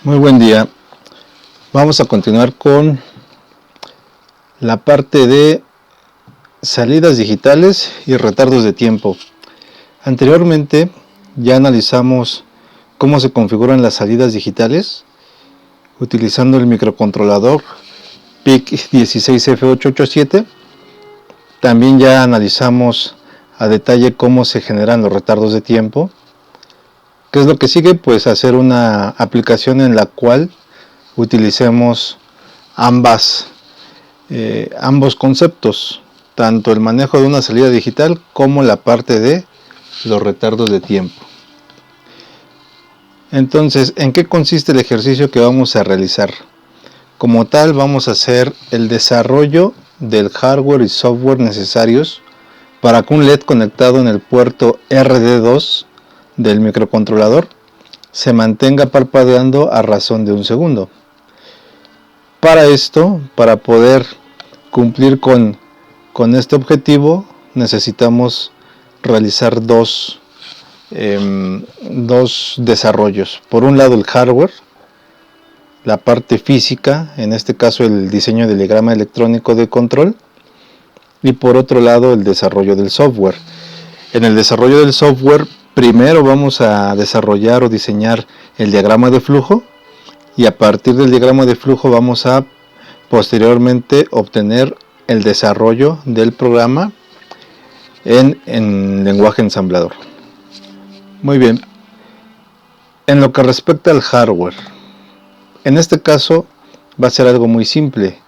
Muy buen día. Vamos a continuar con la parte de salidas digitales y retardos de tiempo. Anteriormente ya analizamos cómo se configuran las salidas digitales utilizando el microcontrolador PIC16F887. También ya analizamos a detalle cómo se generan los retardos de tiempo. ¿Qué es lo que sigue? Pues hacer una aplicación en la cual utilicemos ambos conceptos, tanto el manejo de una salida digital como la parte de los retardos de tiempo. Entonces, ¿en qué consiste el ejercicio que vamos a realizar? Como tal, vamos a hacer el desarrollo del hardware y software necesarios para que un LED conectado en el puerto RD2 del microcontrolador se mantenga parpadeando a razón de un segundo. Para esto, para poder cumplir con este objetivo, necesitamos realizar dos desarrollos. Por un lado, el hardware, la parte física, en este caso el diseño del diagrama electrónico de control, y por otro lado el desarrollo del software. En el desarrollo del software, primero vamos a desarrollar o diseñar el diagrama de flujo, y a partir del diagrama de flujo vamos a posteriormente obtener el desarrollo del programa en lenguaje ensamblador. Muy bien. En lo que respecta al hardware, en este caso va a ser algo muy simple.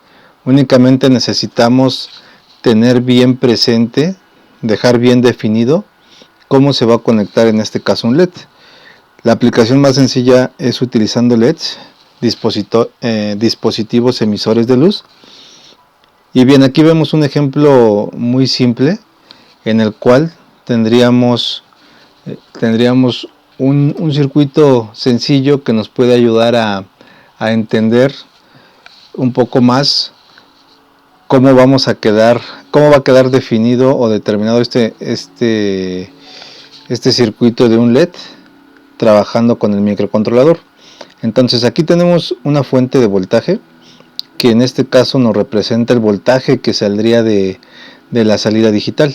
Únicamente necesitamos tener bien presente, dejar bien definido cómo se va a conectar en este caso un LED. La aplicación más sencilla es utilizando LEDs, dispositivos emisores de luz. Y bien, aquí vemos un ejemplo muy simple en el cual tendríamos un circuito sencillo que nos puede ayudar a entender un poco más cómo va a quedar definido o determinado este circuito de un LED trabajando con el microcontrolador. Entonces aquí tenemos una fuente de voltaje que en este caso nos representa el voltaje que saldría de la salida digital.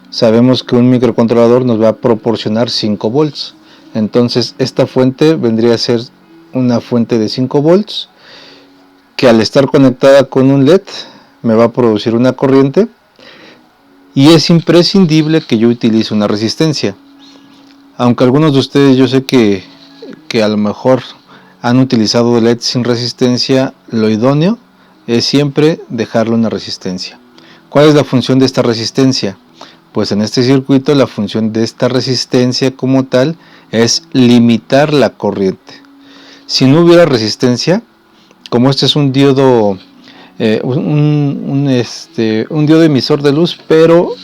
Sabemos que un microcontrolador nos va a proporcionar 5 volts. Entonces esta fuente vendría a ser una fuente de 5 volts que al estar conectada con un LED me va a producir una corriente, y es imprescindible que yo utilice una resistencia. Aunque algunos de ustedes yo sé que a lo mejor han utilizado LED sin resistencia, lo idóneo es siempre dejarle una resistencia. ¿Cuál es la función de esta resistencia? Pues en este circuito la función de esta resistencia como tal es limitar la corriente. Si no hubiera resistencia, como este es un diodo un diodo emisor de luz,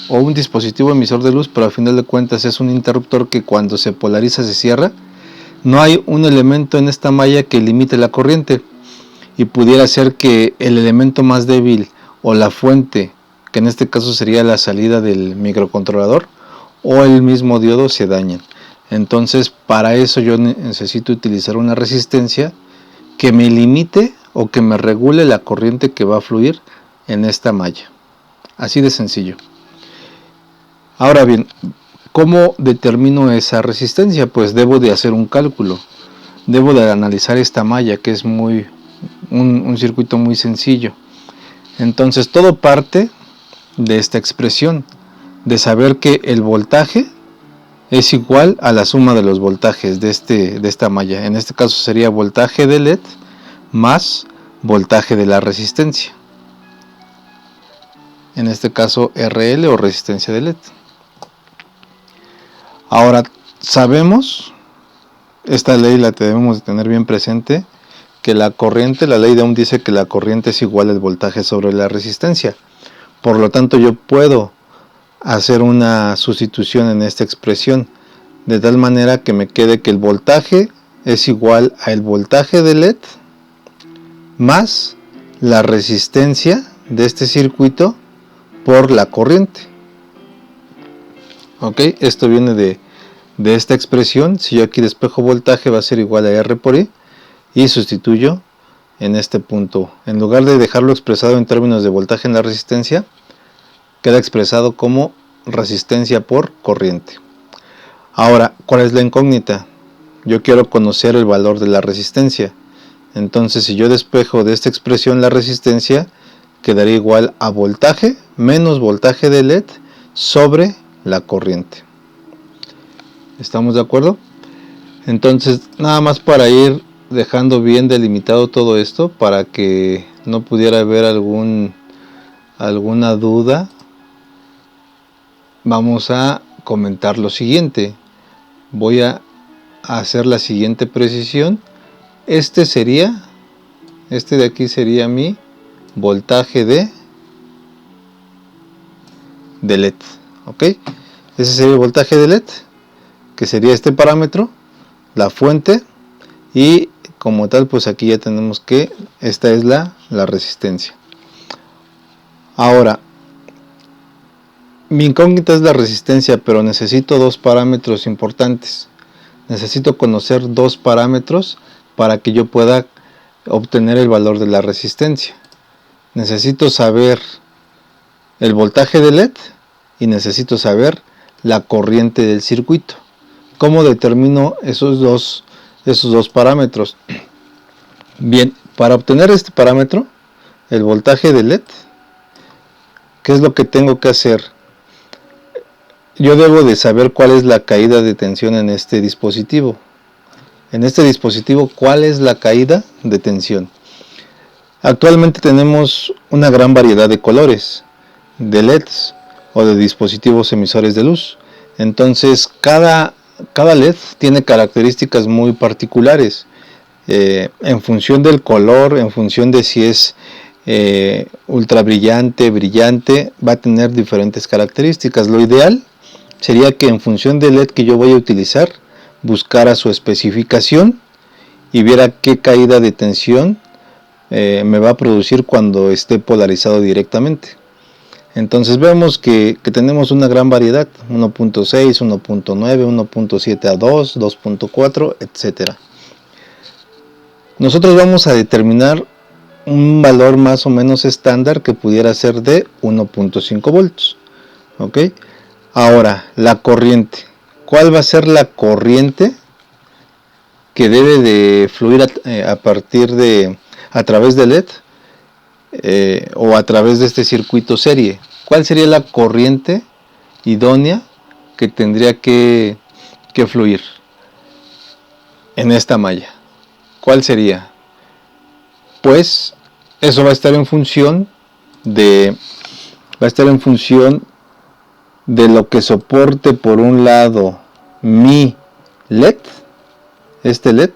o un dispositivo emisor de luz, pero al final de cuentas es un interruptor que cuando se polariza se cierra, no hay un elemento en esta malla que limite la corriente, y pudiera ser que el elemento más débil o la fuente, que en este caso sería la salida del microcontrolador, o el mismo diodo se dañen. Entonces para eso yo necesito utilizar una resistencia que me limite o que me regule la corriente que va a fluir en esta malla. Así de sencillo. Ahora bien, ¿cómo determino esa resistencia? Pues debo de hacer un cálculo. Debo de analizar esta malla, que es un circuito muy sencillo. Entonces todo parte de esta expresión, de saber que el voltaje es igual a la suma de los voltajes de esta malla. En este caso sería voltaje de LED más voltaje de la resistencia, en este caso RL o resistencia de LED. Ahora sabemos, esta ley la debemos de tener bien presente, que la corriente, la ley de Ohm dice que la corriente es igual al voltaje sobre la resistencia. Por lo tanto yo puedo hacer una sustitución en esta expresión, de tal manera que me quede que el voltaje es igual al voltaje de LED más la resistencia de este circuito por la corriente. Ok, esto viene de esta expresión. Si yo aquí despejo voltaje, va a ser igual a R por I, y sustituyo en este punto. En lugar de dejarlo expresado en términos de voltaje en la resistencia, queda expresado como resistencia por corriente. Ahora, ¿cuál es la incógnita? Yo quiero conocer el valor de la resistencia. Entonces, si yo despejo de esta expresión la resistencia, quedaría igual a voltaje menos voltaje de LED sobre la corriente. ¿Estamos de acuerdo? Entonces, nada más para ir dejando bien delimitado todo esto, para que no pudiera haber alguna duda, vamos a comentar lo siguiente. Voy a hacer la siguiente precisión. Este de aquí sería mi voltaje de LED, ¿ok? Ese sería el voltaje de LED, que sería este parámetro, la fuente, y como tal, pues aquí ya tenemos que esta es la resistencia. Ahora, mi incógnita es la resistencia, pero necesito dos parámetros importantes. Necesito conocer dos parámetros para que yo pueda obtener el valor de la resistencia. Necesito saber el voltaje de LED y necesito saber la corriente del circuito. ¿Cómo determino esos dos parámetros? Bien, para obtener este parámetro, el voltaje de LED, ¿qué es lo que tengo que hacer? Yo debo de saber cuál es la caída de tensión en este dispositivo. En este dispositivo, ¿cuál es la caída de tensión? Actualmente tenemos una gran variedad de colores, de LEDs o de dispositivos emisores de luz. Entonces, cada LED tiene características muy particulares. En función del color, en función de si es ultra brillante, va a tener diferentes características. Lo ideal sería que en función del LED que yo voy a utilizar, buscara su especificación y viera qué caída de tensión me va a producir cuando esté polarizado directamente. Entonces vemos que tenemos una gran variedad, 1.6, 1.9, 1.7 a 2, 2.4, etc. Nosotros vamos a determinar un valor más o menos estándar que pudiera ser de 1.5 volts. ¿Ok? Ahora, la corriente. ¿Cuál va a ser la corriente que debe de fluir a través de LED o a través de este circuito serie? ¿Cuál sería la corriente idónea que tendría que fluir en esta malla? ¿Cuál sería? Pues eso va a estar en función de lo que soporte por un lado mi LED, este LED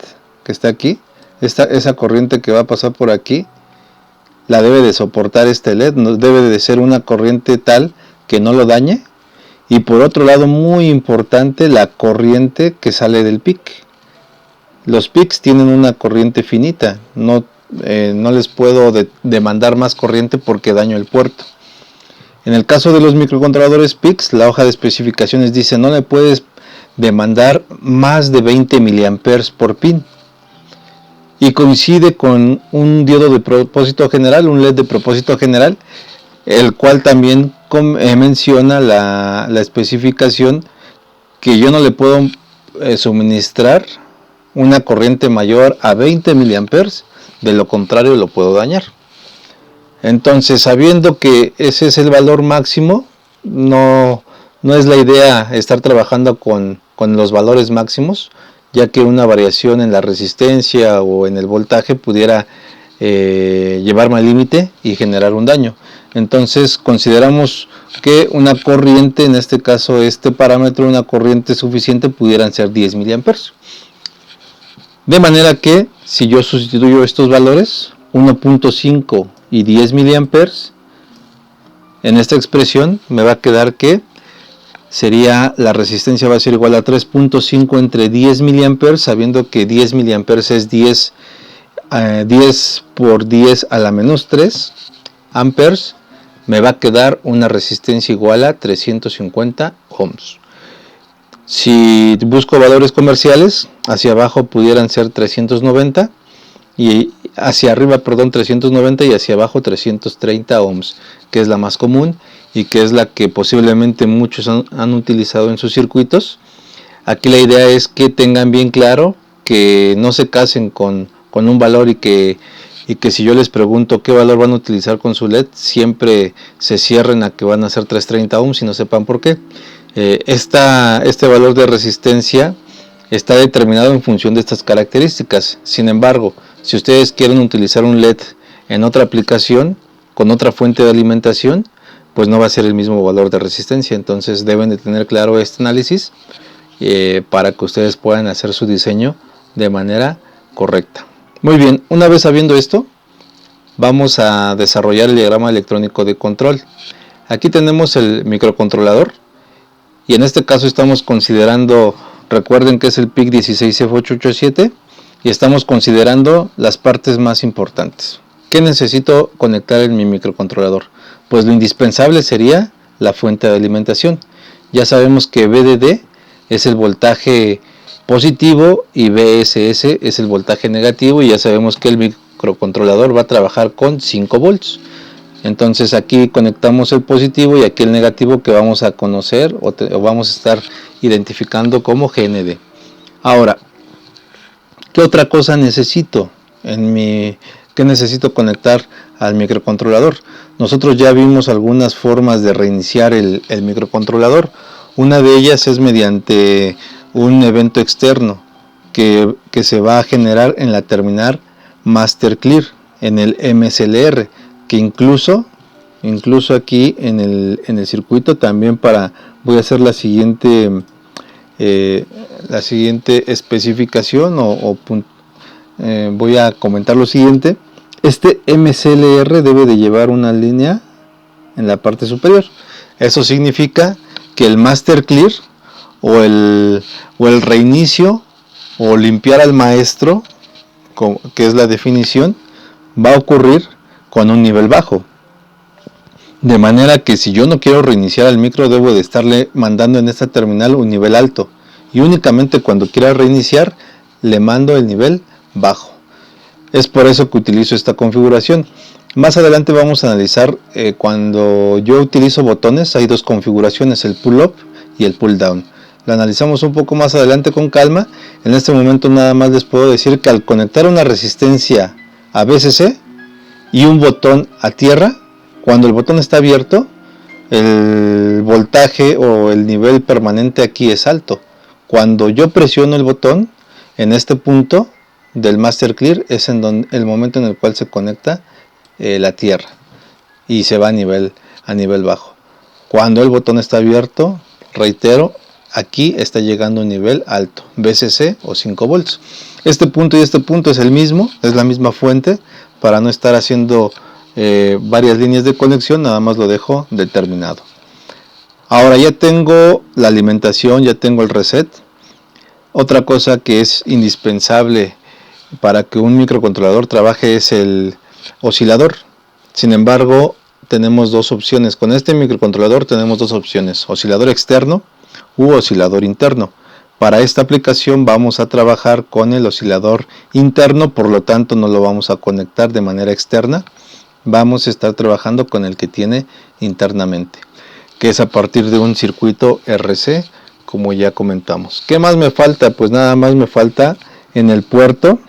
que está aquí, esa corriente que va a pasar por aquí, la debe de soportar este LED, no debe de ser una corriente tal que no lo dañe. Y por otro lado, muy importante, la corriente que sale del PIC. Los PICs tienen una corriente finita, no les puedo demandar más corriente porque daño el puerto. En el caso de los microcontroladores PICs, la hoja de especificaciones dice no le puedes demandar más de 20 mA por pin. Y coincide con un diodo de propósito general, un LED de propósito general, el cual también menciona la especificación que yo no le puedo suministrar una corriente mayor a 20 mA, de lo contrario lo puedo dañar. Entonces, sabiendo que ese es el valor máximo, no es la idea estar trabajando con los valores máximos, ya que una variación en la resistencia o en el voltaje pudiera llevarme al límite y generar un daño. Entonces consideramos que una corriente, en este caso este parámetro, una corriente suficiente pudieran ser 10 mA. De manera que si yo sustituyo estos valores, 1.5 y 10 mA, en esta expresión me va a quedar que sería la resistencia va a ser igual a 3.5 entre 10 mA, sabiendo que 10 mA es 10 por 10 a la menos 3 amperes, me va a quedar una resistencia igual a 350 ohms. Si busco valores comerciales, hacia abajo pudieran ser 390 y hacia arriba, perdón, 390 y hacia abajo 330 ohms, que es la más común y que es la que posiblemente muchos han utilizado en sus circuitos. Aquí la idea es que tengan bien claro que no se casen con un valor y que si yo les pregunto qué valor van a utilizar con su LED, siempre se cierren a que van a ser 330 ohms y no sepan por qué. Este valor de resistencia está determinado en función de estas características. Sin embargo, si ustedes quieren utilizar un LED en otra aplicación, con otra fuente de alimentación, pues no va a ser el mismo valor de resistencia. Entonces deben de tener claro este análisis para que ustedes puedan hacer su diseño de manera correcta. Muy bien, una vez sabiendo esto, vamos a desarrollar el diagrama electrónico de control. Aquí tenemos el microcontrolador y en este caso estamos considerando, recuerden que es el PIC 16F887 y estamos considerando las partes más importantes. ¿Qué necesito conectar en mi microcontrolador? Pues lo indispensable sería la fuente de alimentación. Ya sabemos que VDD es el voltaje positivo y VSS es el voltaje negativo y ya sabemos que el microcontrolador va a trabajar con 5 volts. Entonces aquí conectamos el positivo y aquí el negativo que vamos a conocer o vamos a estar identificando como GND. Ahora, ¿qué otra cosa necesito qué necesito conectar al microcontrolador? Nosotros ya vimos algunas formas de reiniciar el microcontrolador. Una de ellas es mediante un evento externo que se va a generar en la terminal Master Clear, en el MSLR, que incluso aquí en el circuito también voy a hacer la siguiente especificación voy a comentar lo siguiente. Este MSLR debe de llevar una línea en la parte superior. Eso significa que el Master Clear o el reinicio o limpiar al maestro, que es la definición, va a ocurrir con un nivel bajo. De manera que si yo no quiero reiniciar al micro, debo de estarle mandando en esta terminal un nivel alto. Y únicamente cuando quiera reiniciar, le mando el nivel bajo. Es por eso que utilizo esta configuración. Más adelante vamos a analizar cuando yo utilizo botones, hay dos configuraciones, el pull up y el pull down. La analizamos un poco más adelante con calma. En este momento nada más les puedo decir que al conectar una resistencia a VCC y un botón a tierra, cuando el botón está abierto, el voltaje o el nivel permanente aquí es alto. Cuando yo presiono el botón, en este punto del Master Clear es el momento en el cual se conecta la tierra y se va a nivel bajo. Cuando el botón está abierto, reitero, aquí está llegando a un nivel alto, VCC o 5 volts. Este punto y este punto es el mismo, es la misma fuente. Para no estar haciendo varias líneas de conexión, nada más lo dejo determinado. Ahora ya tengo la alimentación, ya tengo el reset. Otra cosa que es indispensable para que un microcontrolador trabaje es el oscilador. Sin embargo, tenemos dos opciones. Con este microcontrolador tenemos dos opciones: oscilador externo u oscilador interno. Para esta aplicación vamos a trabajar con el oscilador interno, por lo tanto no lo vamos a conectar de manera externa. Vamos a estar trabajando con el que tiene internamente, que es a partir de un circuito RC, como ya comentamos. ¿Qué más me falta? Pues nada más me falta en el puerto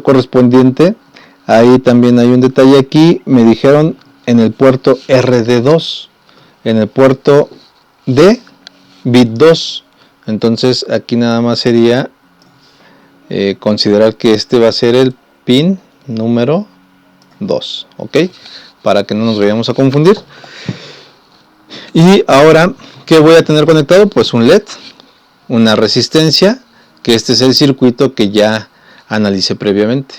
correspondiente. Ahí también hay un detalle. Aquí me dijeron en el puerto RD2, en el puerto D bit 2. Entonces aquí nada más sería considerar que este va a ser el pin número 2, ok, para que no nos vayamos a confundir. Y ahora, ¿qué voy a tener conectado? Pues un LED, una resistencia, que este es el circuito que ya analicé previamente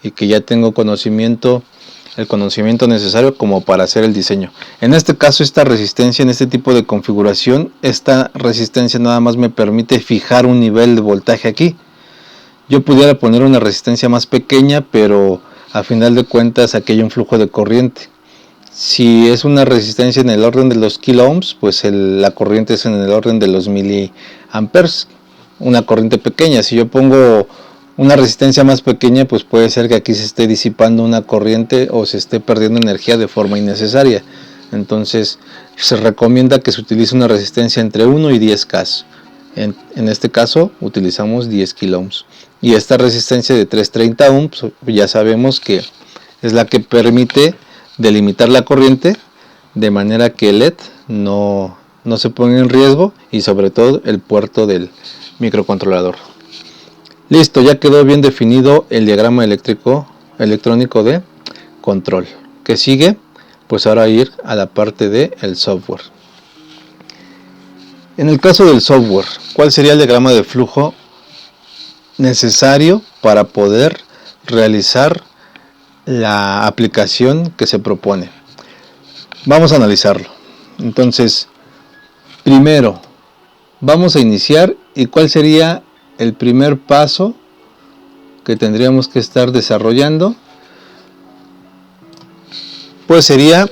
y que ya tengo el conocimiento necesario como para hacer el diseño. En este caso, esta resistencia, en este tipo de configuración, esta resistencia nada más me permite fijar un nivel de voltaje aquí. Yo pudiera poner una resistencia más pequeña, pero a final de cuentas aquí hay un flujo de corriente. Si es una resistencia en el orden de los kilo ohms, pues la corriente es en el orden de los miliamperes, una corriente pequeña. Si yo pongo Una resistencia más pequeña, pues puede ser que aquí se esté disipando una corriente o se esté perdiendo energía de forma innecesaria. Entonces se recomienda que se utilice una resistencia entre 1 y 10 K. En este caso utilizamos 10 kΩ. Y esta resistencia de 330 ohms ya sabemos que es la que permite delimitar la corriente de manera que el LED no se ponga en riesgo, y sobre todo el puerto del microcontrolador. Listo, ya quedó bien definido el diagrama electrónico de control. ¿Qué sigue? Pues ahora ir a la parte del software. En el caso del software, ¿cuál sería el diagrama de flujo necesario para poder realizar la aplicación que se propone? Vamos a analizarlo. Entonces, primero vamos a iniciar, y ¿cuál sería el primer paso que tendríamos que estar desarrollando? Pues sería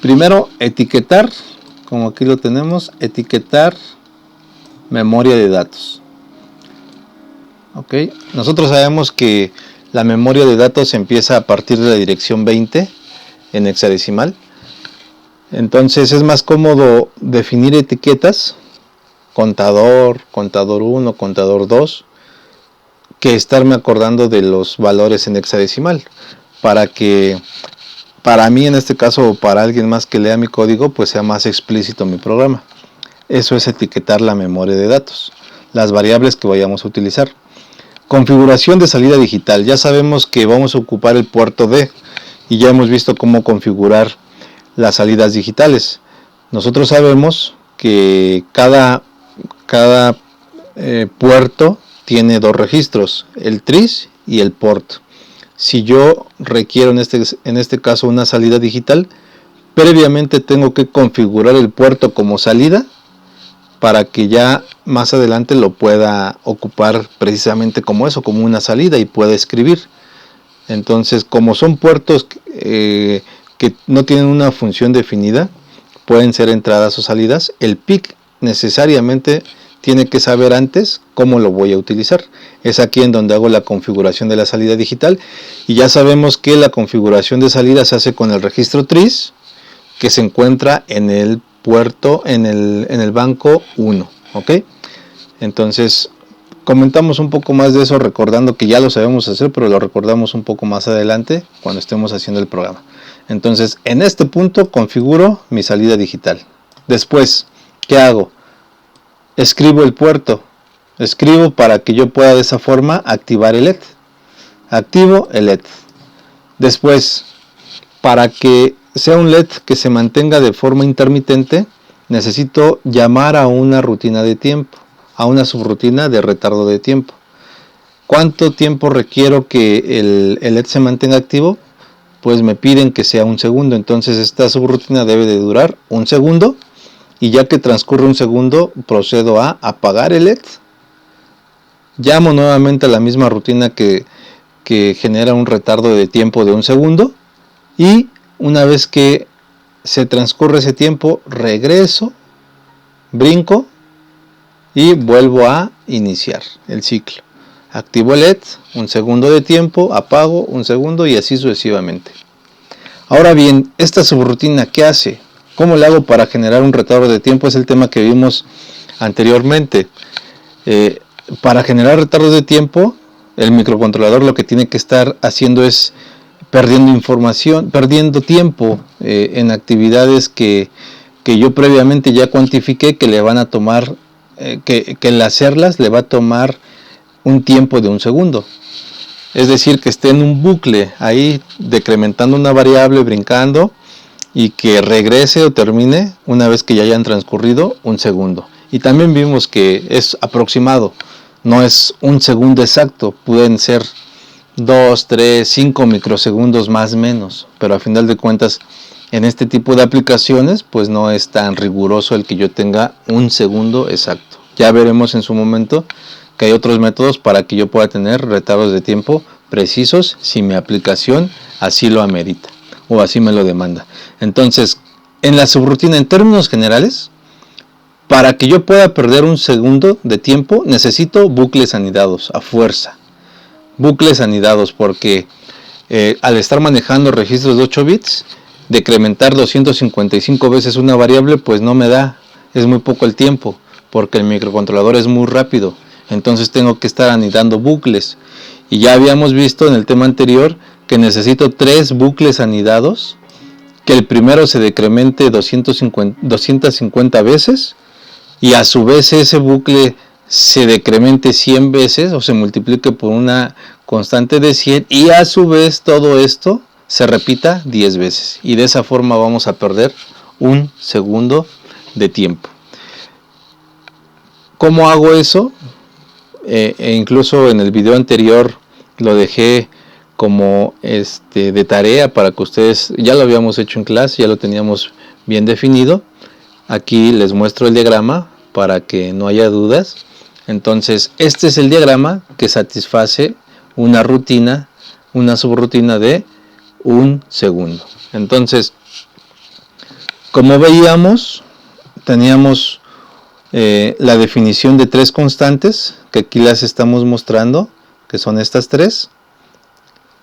primero etiquetar, como aquí lo tenemos, etiquetar memoria de datos. Ok, nosotros sabemos que la memoria de datos empieza a partir de la dirección 20 en hexadecimal. Entonces es más cómodo definir etiquetas, contador 1, contador 2, que estarme acordando de los valores en hexadecimal, para que para mí en este caso, o para alguien más que lea mi código, pues sea más explícito mi programa. Eso es etiquetar la memoria de datos, las variables que vayamos a utilizar. Configuración de salida digital. Ya sabemos que vamos a ocupar el puerto D, y ya hemos visto cómo configurar las salidas digitales. Nosotros sabemos que cada puerto tiene dos registros, el tris y el port. Si yo requiero en este caso una salida digital, previamente tengo que configurar el puerto como salida para que ya más adelante lo pueda ocupar precisamente como eso, como una salida, y pueda escribir. Entonces, como son puertos que no tienen una función definida, pueden ser entradas o salidas, el PIC necesariamente tiene que saber antes cómo lo voy a utilizar. Es aquí en donde hago la configuración de la salida digital, y ya sabemos que la configuración de salida se hace con el registro tris, que se encuentra en el puerto, en el banco 1. ¿Ok? Entonces comentamos un poco más de eso, recordando que ya lo sabemos hacer, pero lo recordamos un poco más adelante cuando estemos haciendo el programa. Entonces, en este punto configuro mi salida digital. Después, ¿qué hago? Escribo el puerto. Escribo para que yo pueda de esa forma activar el LED. Activo el LED. Después, para que sea un LED que se mantenga de forma intermitente, necesito llamar a una rutina de tiempo, a una subrutina de retardo de tiempo. ¿Cuánto tiempo requiero que el LED se mantenga activo? Pues me piden que sea 1 segundo. Entonces esta subrutina debe de durar 1 segundo. Y ya que transcurre 1 segundo, procedo a apagar el LED. Llamo nuevamente a la misma rutina que genera un retardo de tiempo de 1 segundo. Y una vez que se transcurre ese tiempo, regreso, brinco y vuelvo a iniciar el ciclo. Activo el LED, 1 segundo de tiempo, apago 1 segundo, y así sucesivamente. Ahora bien, esta subrutina, ¿qué hace? ¿Cómo le hago para generar un retardo de tiempo? Es el tema que vimos anteriormente. Para generar retardo de tiempo, el microcontrolador lo que tiene que estar haciendo es perdiendo tiempo en actividades que yo previamente ya cuantifiqué que le van a tomar, que el hacerlas le va a tomar un tiempo de 1 segundo. Es decir, que esté en un bucle ahí decrementando una variable, brincando, y que regrese o termine una vez que ya hayan transcurrido 1 segundo. Y también vimos que es aproximado, no es 1 segundo exacto, pueden ser 2, 3, 5 microsegundos más o menos, pero a final de cuentas en este tipo de aplicaciones pues no es tan riguroso el que yo tenga 1 segundo exacto. Ya veremos en su momento que hay otros métodos para que yo pueda tener retardos de tiempo precisos si mi aplicación así lo amerita o así me lo demanda. Entonces, en la subrutina, en términos generales, Para que yo pueda perder un segundo de tiempo, necesito bucles anidados, a fuerza. Bucles anidados, porque al estar manejando registros de 8 bits, decrementar 255 veces una variable, pues no me da, es muy poco el tiempo, porque el microcontrolador es muy rápido. Entonces tengo que estar anidando bucles. Y ya habíamos visto en el tema anterior que necesito 3 bucles anidados, que el primero se decremente 250 veces, y a su vez ese bucle se decremente 100 veces o se multiplique por una constante de 100, y a su vez todo esto se repita 10 veces, y de esa forma vamos a perder un segundo de tiempo. ¿Cómo hago eso? Incluso en el video anterior lo dejé como de tarea para que ustedes, ya lo habíamos hecho en clase, ya lo teníamos bien definido. Aquí les muestro el diagrama para que no haya dudas. Entonces, este es el diagrama que satisface una rutina, una subrutina de un segundo. Entonces, como veíamos, teníamos la definición de 3 constantes, que aquí las estamos mostrando, que son estas 3.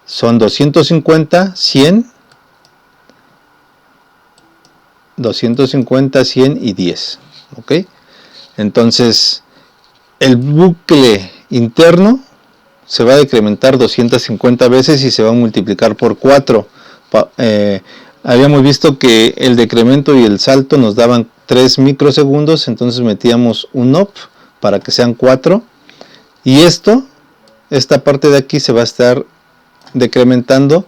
Son 250, 100, 250, 100 y 10. ¿Ok? Entonces, el bucle interno se va a decrementar 250 veces y se va a multiplicar por 4. Habíamos visto que el decremento y el salto nos daban 3 microsegundos, entonces metíamos un op para que sean 4. Y esta parte de aquí se va a estar decrementando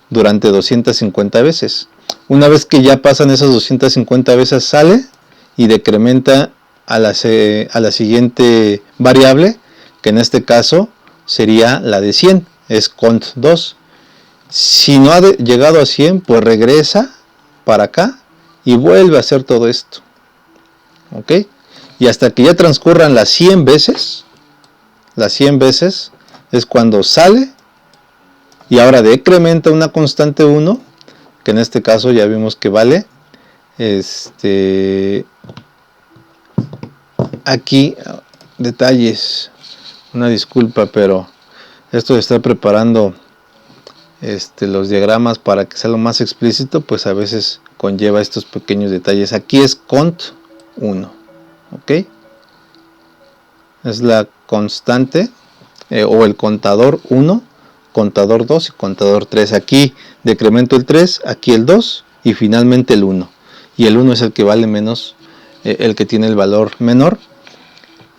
durante 250 veces. Una vez que ya pasan esas 250 veces, sale y decrementa a la siguiente variable, que en este caso sería la de 100, es cont2. Si no ha llegado a 100, pues regresa para acá y vuelve a hacer todo esto. ¿Ok? Y hasta que ya transcurran las 100 veces, es cuando sale y ahora decrementa una constante 1, que en este caso ya vimos que vale aquí detalles, una disculpa, pero esto de estar preparando los diagramas para que sea lo más explícito, pues a veces conlleva estos pequeños detalles. Aquí es cont 1, ¿ok? Es la constante o el contador 1, contador 2 y contador 3. Aquí decremento el 3, aquí el 2 y finalmente el 1. Y el 1 es el que vale menos, el que tiene el valor menor.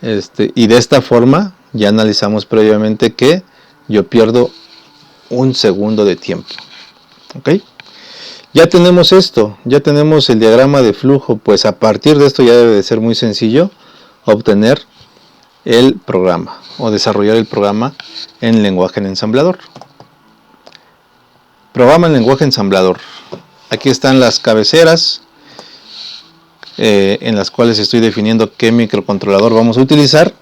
Y de esta forma ya analizamos previamente que yo pierdo un segundo de tiempo. ¿Ok? Ya tenemos esto, ya tenemos el diagrama de flujo, pues a partir de esto ya debe de ser muy sencillo obtener el programa o desarrollar el programa en lenguaje en ensamblador. Programa en lenguaje ensamblador. Aquí están las cabeceras en las cuales estoy definiendo qué microcontrolador vamos a utilizar,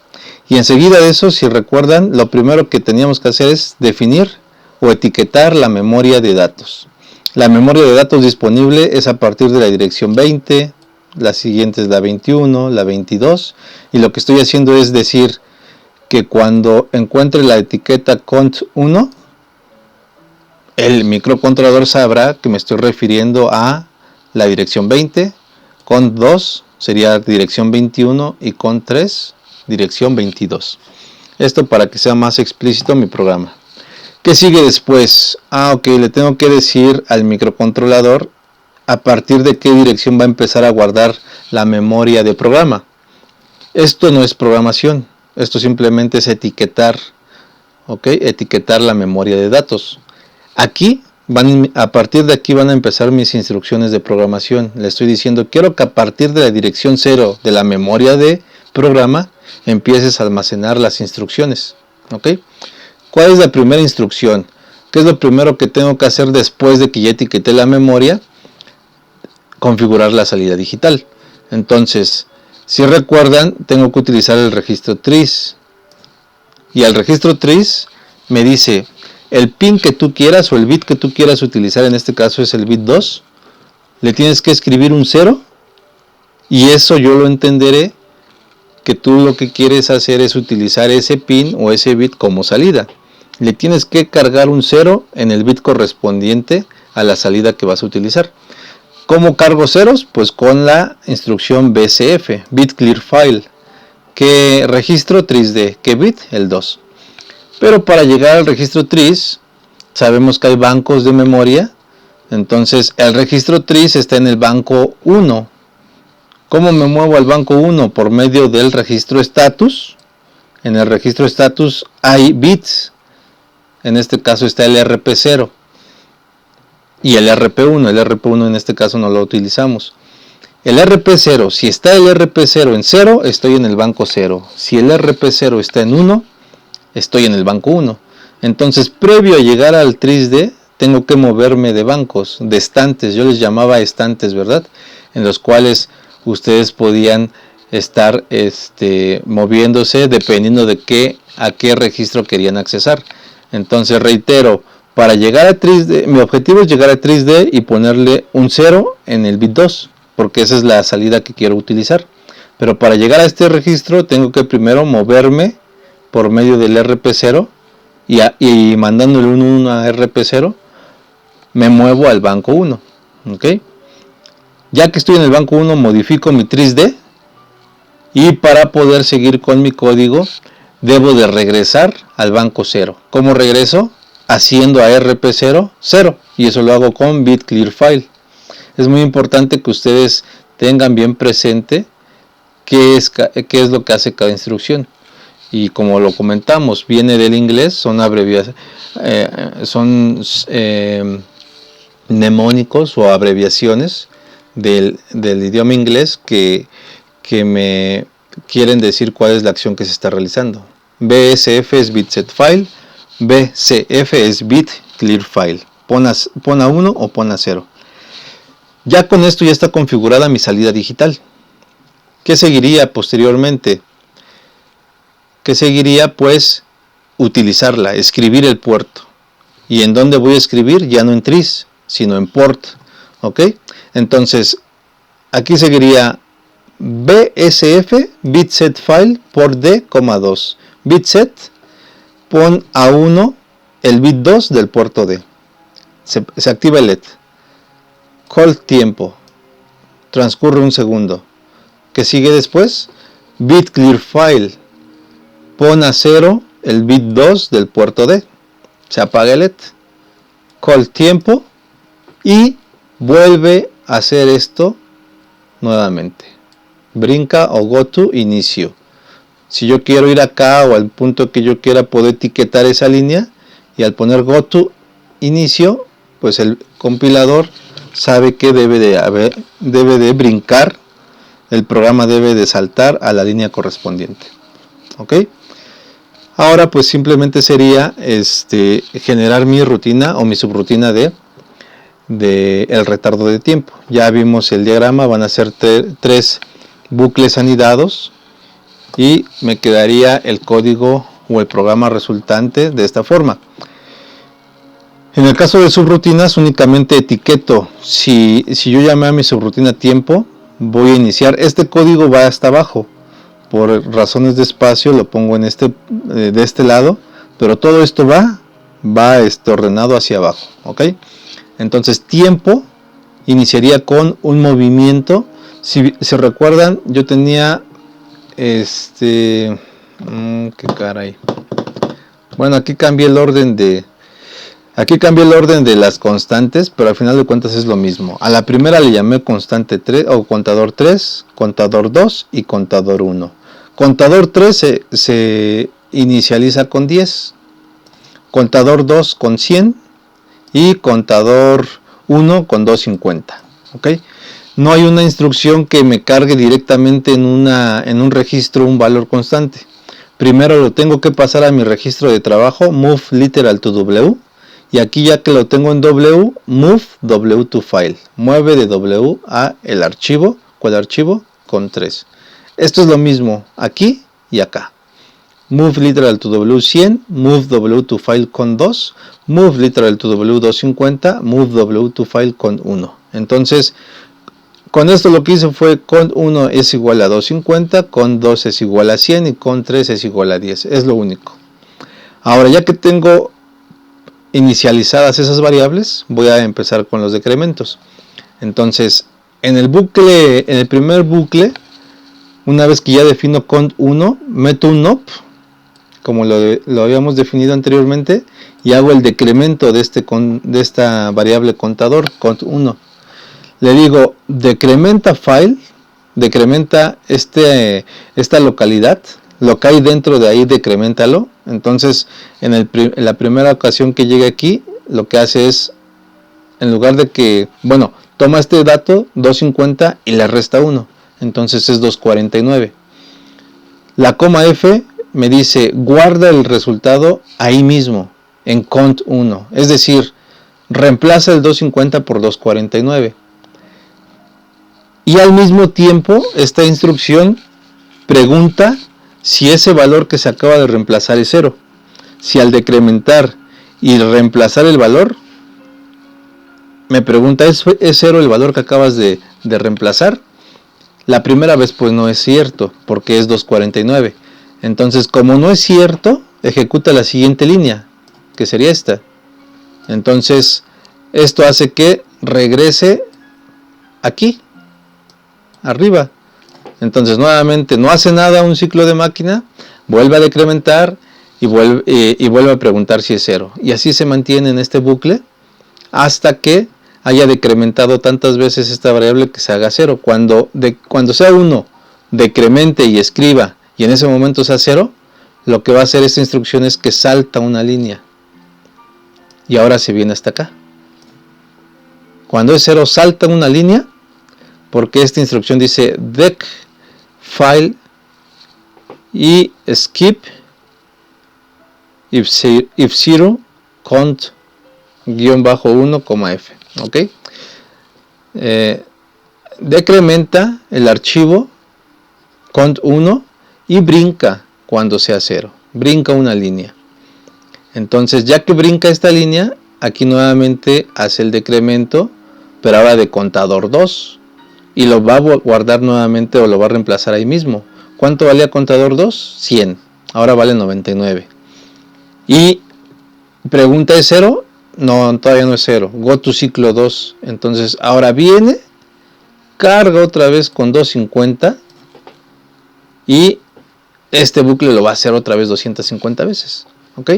y enseguida de eso, si recuerdan, lo primero que teníamos que hacer es definir o etiquetar la memoria de datos. La memoria de datos disponible es a partir de la dirección 20, la siguiente es la 21, la 22, y lo que estoy haciendo es decir que cuando encuentre la etiqueta cont1, el microcontrolador sabrá que me estoy refiriendo a la dirección 20, cont2 sería dirección 21 y cont3 dirección 22. Esto para que sea más explícito mi programa. ¿Qué sigue después? Ok, le tengo que decir al microcontrolador a partir de qué dirección va a empezar a guardar la memoria de programa. Esto no es programación, esto simplemente es etiquetar, ¿ok? Etiquetar la memoria de datos. Aquí, a partir de aquí van a empezar mis instrucciones de programación. Le estoy diciendo, quiero que a partir de la dirección 0 de la memoria de programa empieces a almacenar las instrucciones, ¿ok? ¿Cuál es la primera instrucción? ¿Qué es lo primero que tengo que hacer después de que ya etiqueté la memoria? Configurar la salida digital. Entonces, si recuerdan, tengo que utilizar el registro TRIS. Y al registro TRIS me dice el pin que tú quieras o el bit que tú quieras utilizar, en este caso es el bit 2. Le tienes que escribir un 0 Y eso yo lo entenderé que tú lo que quieres hacer es utilizar ese pin o ese bit como salida. Le tienes que cargar un 0 en el bit correspondiente a la salida que vas a utilizar. ¿Cómo cargo ceros? Pues con la instrucción BCF, Bit Clear File. ¿Qué registro? TRISD. ¿Qué bit? El 2. Pero para llegar al registro TRIS, sabemos que hay bancos de memoria. Entonces el registro TRIS está en el banco 1. ¿Cómo me muevo al banco 1? Por medio del registro status. En el registro status hay bits. En este caso está el RP0 y el RP1. El RP1 en este caso no lo utilizamos. El RP0, si está el RP0 en 0, estoy en el banco 0. Si el RP0 está en 1, estoy en el banco 1. Entonces, previo a llegar al TRISD, tengo que moverme de bancos, de estantes. Yo les llamaba estantes, ¿verdad? En los cuales ustedes podían estar moviéndose dependiendo de a qué registro querían accesar. Entonces reitero, para llegar a TRISD, mi objetivo es llegar a TRISD y ponerle un 0 en el bit 2, porque esa es la salida que quiero utilizar. Pero para llegar a este registro tengo que primero moverme por medio del RP0 y mandándole un 1 a RP0 me muevo al banco 1. ¿Ok? Ya que estoy en el banco 1, modifico mi TRISD y para poder seguir con mi código debo de regresar al banco 0. ¿Cómo regreso? Haciendo a RP0 0, y eso lo hago con Bit Clear File. Es muy importante que ustedes tengan bien presente qué es lo que hace cada instrucción. Y como lo comentamos, viene del inglés, son abreviaciones, son mnemónicos o abreviaciones del idioma inglés que me quieren decir cuál es la acción que se está realizando. BSF es Bit Set File, BCF es Bit Clear File. Pon a 1 o pon a 0. Ya con esto ya está configurada mi salida digital. ¿Qué seguiría posteriormente? ¿Qué seguiría? Pues utilizarla, escribir el puerto. ¿Y en dónde voy a escribir? Ya no en TRIS, sino en port. ¿Ok? Entonces, aquí seguiría BSF, bitset file, port D, 2. Bitset, pon a 1 el bit 2 del puerto D. Se activa el LED. Call tiempo. Transcurre un segundo. ¿Qué sigue después? Bit clear file. Pon a 0 el bit 2 del puerto D. Se apaga el LED. Call tiempo. Y vuelve a hacer esto nuevamente. Brinca o go to inicio. Si yo quiero ir acá o al punto que yo quiera, puedo etiquetar esa línea y al poner go to inicio, pues el compilador sabe que debe de brincar, el programa debe de saltar a la línea correspondiente. ¿Ok? Ahora pues simplemente sería generar mi rutina o mi subrutina de el retardo de tiempo. Ya vimos el diagrama, van a ser 3 bucles anidados y me quedaría el código o el programa resultante de esta forma. En el caso de subrutinas únicamente etiqueto, si yo llamé a mi subrutina tiempo, voy a iniciar, este código va hasta abajo, por razones de espacio lo pongo de este lado, pero todo esto va ordenado hacia abajo. ¿Ok? Entonces tiempo iniciaría con un movimiento. Si se recuerdan, yo tenía qué caray. Bueno, aquí cambié el orden de las constantes, pero al final de cuentas es lo mismo. A la primera le llamé constante 3 o contador 3, contador 2 y contador 1. Contador 3 se inicializa con 10, contador 2 con 100 y contador 1 con 250. ¿Ok? No hay una instrucción que me cargue directamente en un registro un valor constante. Primero lo tengo que pasar a mi registro de trabajo, move literal to W, y aquí ya que lo tengo en W, move W to file, mueve de W a el archivo. ¿Cuál archivo? Con 3. Esto es lo mismo aquí y acá. Move literal to W 100, move W to file con 2, move literal to W 250, move W to file con 1. Entonces, Con esto lo que hice fue cont 1 es igual a 250, cont 2 es igual a 100 y cont 3 es igual a 10. Es lo único. Ahora, ya que tengo inicializadas esas variables, voy a empezar con los decrementos. Entonces, en el primer bucle, una vez que ya defino cont 1, meto un op, como lo habíamos definido anteriormente, y hago el decremento de esta variable contador, cont 1. Le digo, decrementa file, decrementa esta localidad, lo que hay dentro de ahí, decreméntalo. Entonces, en la primera ocasión que llegue aquí, lo que hace es, en lugar de que, bueno, toma este dato, 250, y le resta 1. Entonces es 249. La coma F me dice, guarda el resultado ahí mismo, en cont 1. Es decir, reemplaza el 250 por 249. Y al mismo tiempo, esta instrucción pregunta si ese valor que se acaba de reemplazar es 0. Si al decrementar y reemplazar el valor, me pregunta, ¿es 0 el valor que acabas de reemplazar? La primera vez pues no es cierto, porque es 249. Entonces, como no es cierto, ejecuta la siguiente línea, que sería esta. Entonces, esto hace que regrese aquí, arriba. Entonces, nuevamente, no hace nada un ciclo de máquina, vuelve a decrementar y vuelve a preguntar si es 0. Y así se mantiene en este bucle hasta que haya decrementado tantas veces esta variable que se haga 0. Cuando sea 1, decremente y escriba, y en ese momento sea 0, lo que va a hacer esta instrucción es que salta una línea. Y ahora se viene hasta acá. Cuando es 0, salta una línea, porque esta instrucción dice dec file y skip if 0 cont -1, ¿ok? Decrementa el archivo cont 1 y brinca cuando sea 0, brinca una línea. Entonces, ya que brinca esta línea, aquí nuevamente hace el decremento, pero ahora de contador 2, y lo va a guardar nuevamente o lo va a reemplazar ahí mismo. ¿Cuánto valía contador 2? 100, ahora vale 99. Y pregunta, ¿es 0? No, todavía no es 0. Go to ciclo 2. Entonces ahora viene, carga otra vez con 250 y este bucle lo va a hacer otra vez 250 veces. ¿Ok?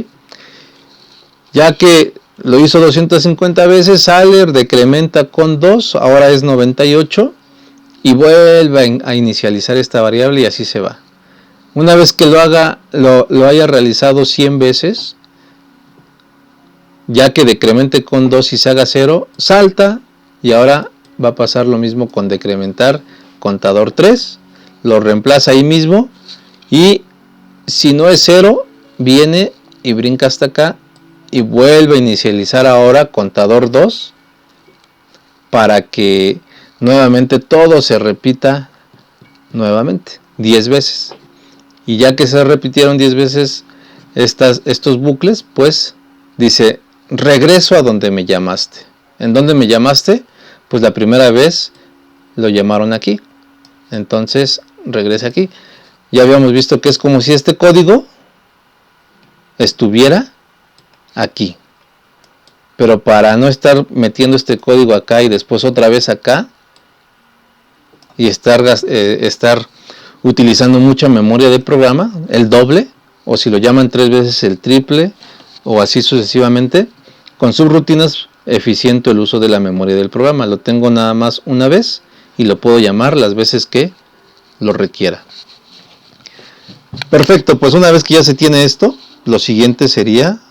Ya que lo hizo 250 veces, sale, decrementa con 2, ahora es 98 y vuelve a inicializar esta variable y así se va. Una vez que lo haya realizado 100 veces, ya que decremente con 2 y se haga 0, salta y ahora va a pasar lo mismo con decrementar contador 3, lo reemplaza ahí mismo y si no es 0, viene y brinca hasta acá y vuelve a inicializar ahora contador 2 para que nuevamente todo se repita nuevamente 10 veces. Y ya que se repitieron 10 veces estos bucles, pues dice, regreso a donde me llamaste. ¿En dónde me llamaste? Pues la primera vez lo llamaron aquí. Entonces regresa aquí. Ya habíamos visto que es como si este código estuviera aquí. Pero para no estar metiendo este código acá y después otra vez acá, y estar utilizando mucha memoria de programa, el doble, o si lo llaman 3 veces el triple, o así sucesivamente, con subrutinas eficiento el uso de la memoria del programa. Lo tengo nada más una vez y lo puedo llamar las veces que lo requiera. Perfecto, pues una vez que ya se tiene esto, lo siguiente sería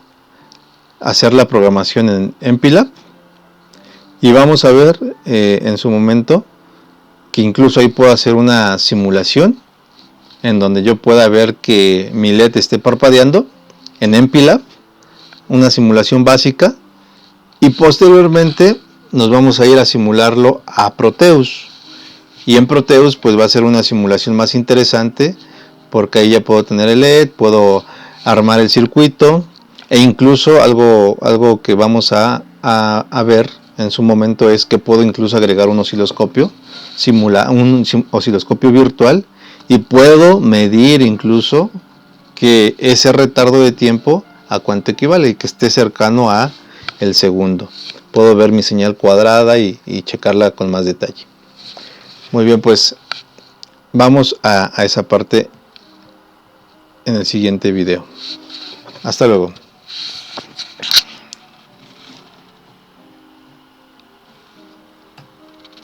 hacer la programación en MPLAB, y vamos a ver en su momento que incluso ahí puedo hacer una simulación en donde yo pueda ver que mi LED esté parpadeando en MPLAB, una simulación básica, y posteriormente nos vamos a ir a simularlo a Proteus, y en Proteus pues va a ser una simulación más interesante porque ahí ya puedo tener el LED, puedo armar el circuito e incluso algo que vamos a ver en su momento es que puedo incluso agregar un osciloscopio, un osciloscopio virtual, y puedo medir incluso que ese retardo de tiempo a cuánto equivale y que esté cercano a el segundo. Puedo ver mi señal cuadrada y checarla con más detalle. Muy bien, pues vamos a esa parte en el siguiente video. Hasta luego.